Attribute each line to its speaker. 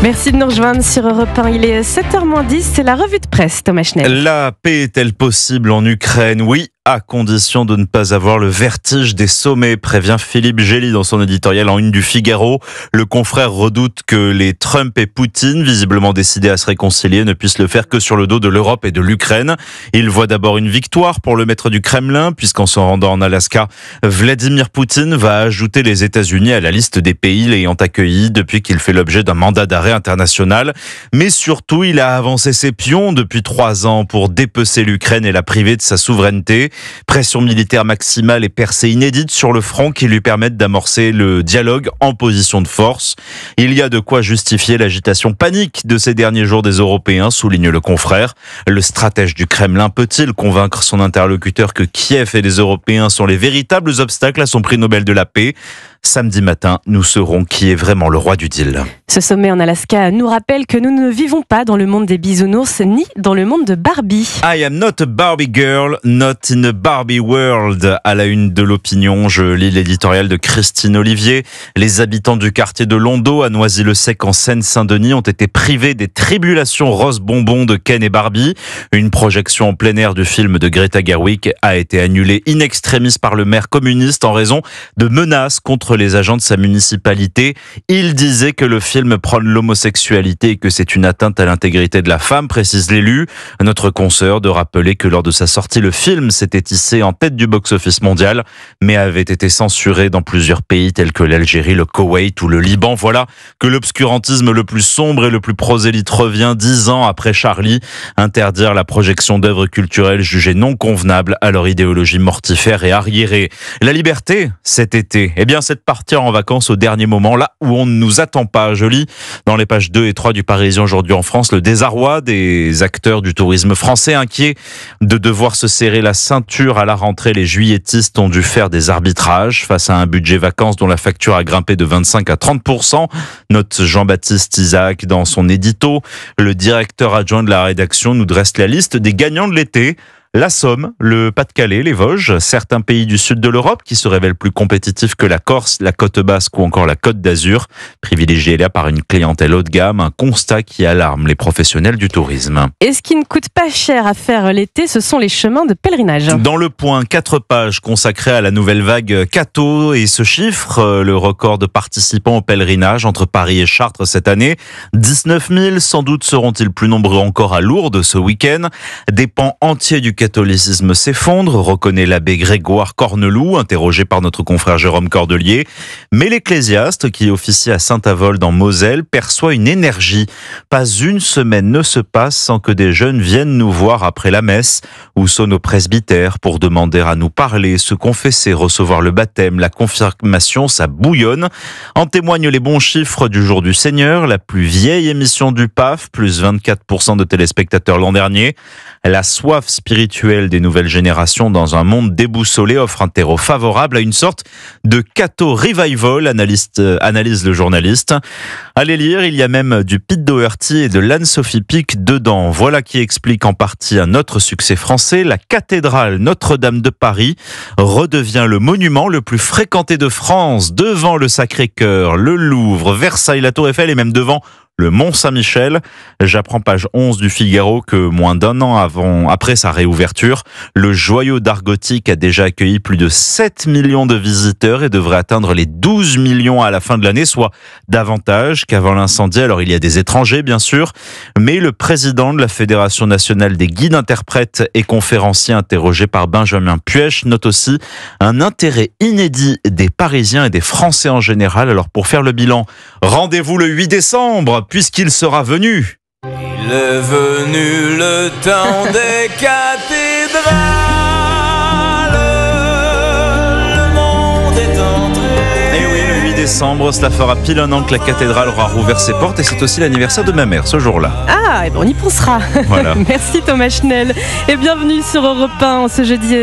Speaker 1: Merci de nous rejoindre sur Europe 1. Il est 7h-10, c'est la revue de presse, Thomas Schnell.
Speaker 2: La paix est-elle possible en Ukraine ? Oui, à condition de ne pas avoir le vertige des sommets, prévient Philippe Gély dans son éditorial en une du Figaro. Le confrère redoute que les Trump et Poutine, visiblement décidés à se réconcilier, ne puissent le faire que sur le dos de l'Europe et de l'Ukraine. Il voit d'abord une victoire pour le maître du Kremlin, puisqu'en se rendant en Alaska, Vladimir Poutine va ajouter les États-Unis à la liste des pays l'ayant accueilli depuis qu'il fait l'objet d'un mandat d'arrêt international. Mais surtout, il a avancé ses pions depuis 3 ans pour dépecer l'Ukraine et la priver de sa souveraineté. Pression militaire maximale et percée inédite sur le front qui lui permettent d'amorcer le dialogue en position de force. Il y a de quoi justifier l'agitation panique de ces derniers jours des Européens, souligne le confrère. Le stratège du Kremlin peut-il convaincre son interlocuteur que Kiev et les Européens sont les véritables obstacles à son prix Nobel de la paix ? Samedi matin, nous saurons qui est vraiment le roi du deal.
Speaker 1: Ce sommet en Alaska nous rappelle que nous ne vivons pas dans le monde des bisounours ni dans le monde de Barbie.
Speaker 2: I am not a Barbie girl, not in a Barbie world. À la une de l'Opinion, je lis l'éditorial de Christine Olivier. Les habitants du quartier de Londo à Noisy-le-Sec en Seine-Saint-Denis ont été privés des tribulations rose bonbon de Ken et Barbie. Une projection en plein air du film de Greta Gerwig a été annulée in extremis par le maire communiste en raison de menaces contre les agents de sa municipalité. Il disait que le film prône l'homosexualité et que c'est une atteinte à l'intégrité de la femme, précise l'élu. Notre consoeur de rappeler que lors de sa sortie, le film s'était hissé en tête du box-office mondial, mais avait été censuré dans plusieurs pays tels que l'Algérie, le Koweït ou le Liban. Voilà que l'obscurantisme le plus sombre et le plus prosélyte revient 10 ans après Charlie. Interdire la projection d'œuvres culturelles jugées non convenables à leur idéologie mortifère et arriérée. La liberté, cet été, eh bien c'est de partir en vacances au dernier moment, là où on ne nous attend pas. Je lis dans les pages 2 et 3 du Parisien aujourd'hui en France le désarroi des acteurs du tourisme français inquiets de devoir se serrer la ceinture à la rentrée. Les juilletistes ont dû faire des arbitrages face à un budget vacances dont la facture a grimpé de 25 à 30%. Note Jean-Baptiste Isaac dans son édito. Le directeur adjoint de la rédaction nous dresse la liste des gagnants de l'été. La Somme, le Pas-de-Calais, les Vosges, certains pays du sud de l'Europe qui se révèlent plus compétitifs que la Corse, la Côte Basque ou encore la Côte d'Azur, privilégiés là par une clientèle haut de gamme, un constat qui alarme les professionnels du tourisme.
Speaker 1: Et ce qui ne coûte pas cher à faire l'été, ce sont les chemins de pèlerinage. Dans
Speaker 2: le Point, 4 pages consacrées à la nouvelle vague Kato et ce chiffre, le record de participants au pèlerinage entre Paris et Chartres cette année, 19 000, sans doute seront-ils plus nombreux encore à Lourdes ce week-end. Des pans entiers du catholicisme s'effondre, reconnaît l'abbé Grégoire Corneloup, interrogé par notre confrère Jérôme Cordelier. Mais l'ecclésiaste, qui officie à Saint-Avold en Moselle, perçoit une énergie. Pas une semaine ne se passe sans que des jeunes viennent nous voir après la messe, ou sonnent au presbytère pour demander à nous parler, se confesser, recevoir le baptême, la confirmation, ça bouillonne. En témoignent les bons chiffres du Jour du Seigneur, la plus vieille émission du PAF, plus 24% de téléspectateurs l'an dernier. La soif spirituelle des nouvelles générations dans un monde déboussolé offre un terreau favorable à une sorte de Kato revival, analyse le journaliste. Allez lire, il y a même du Pete Doherty et de l'Anne-Sophie Pic dedans. Voilà qui explique en partie un autre succès français. La cathédrale Notre-Dame de Paris redevient le monument le plus fréquenté de France, devant le Sacré-Cœur, le Louvre, Versailles, la Tour Eiffel et même devant le Mont-Saint-Michel. J'apprends page 11 du Figaro que moins d'un an après sa réouverture, le joyau d'art gothique a déjà accueilli plus de 7 millions de visiteurs et devrait atteindre les 12 millions à la fin de l'année, soit davantage qu'avant l'incendie. Alors il y a des étrangers bien sûr, mais le président de la Fédération nationale des guides interprètes et conférenciers interrogé par Benjamin Puech note aussi un intérêt inédit des Parisiens et des Français en général. Alors pour faire le bilan, rendez-vous le 8 décembre puisqu'il sera venu.
Speaker 3: Il est venu le temps des cathédrales, le monde est entré.
Speaker 2: Et oui, le 8 décembre, cela fera pile un an que la cathédrale aura rouvert ses portes et c'est aussi l'anniversaire de ma mère ce jour-là.
Speaker 1: Ah, et ben on y pensera.
Speaker 2: Voilà.
Speaker 1: Merci Thomas Schnell et bienvenue sur Europe 1 ce jeudi.